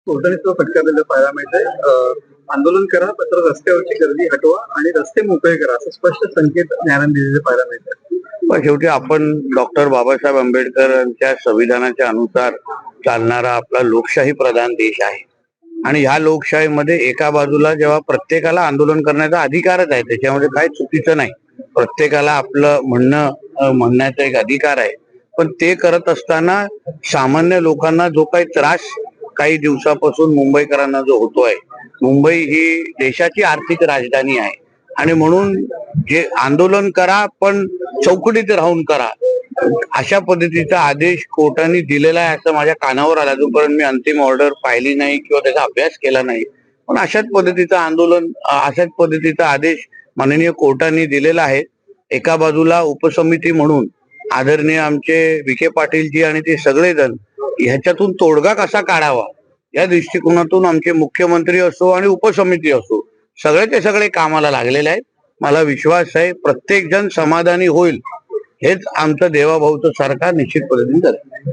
कोर्टाने फटका दिला पाहायला मिळतंय. आंदोलन करा, मात्र रस्त्यावरची गर्दी हटवा आणि रस्ते मोकळे करा, असं स्पष्ट संकेत न्यायालयाने दिलेले पाहायला मिळतात. पण शेवटी आपण डॉक्टर बाबासाहेब आंबेडकरांच्या संविधानाच्या अनुसार चालणारा आपला लोकशाही प्रधान देश आहे आणि ह्या लोकशाहीमध्ये एका बाजूला जेव्हा प्रत्येकाला आंदोलन करण्याचा अधिकारच आहे, त्याच्यामध्ये काही चुकीचं नाही. प्रत्येकाला आपलं म्हणण्याचा एक अधिकार आहे, पण ते करत असताना सामान्य लोकांना जो काही त्रास काही दिवसापासून मुंबईकरांना जो होतोय, मुंबई ही देशाची आर्थिक राजधानी आहे आणि म्हणून जे आंदोलन करा पण चौकटीत राहून करा, अशा पद्धतीचा आदेश कोर्टाने दिलेला आहे असं माझ्या कानावर आला. जोपर्यंत मी अंतिम ऑर्डर पाहिली नाही किंवा त्याचा अभ्यास केला नाही, पण अशाच पद्धतीचा आदेश माननीय कोर्टाने दिलेला आहे. एका बाजूला उपसमिती म्हणून आदरणीय आमचे विखे पाटीलजी आणि ते सगळेजण ह्याच्यातून तोडगा कसा काढावा या दृष्टिकोनातून आमचे मुख्यमंत्री असो आणि उपसमिती असो सगळे सगळे कामाला लागलेले आहेत. मला विश्वास आहे प्रत्येक जण समाधानी होईल, हेच आमचं देवाभाऊचं सरकार निश्चित पद्धतीने करेल.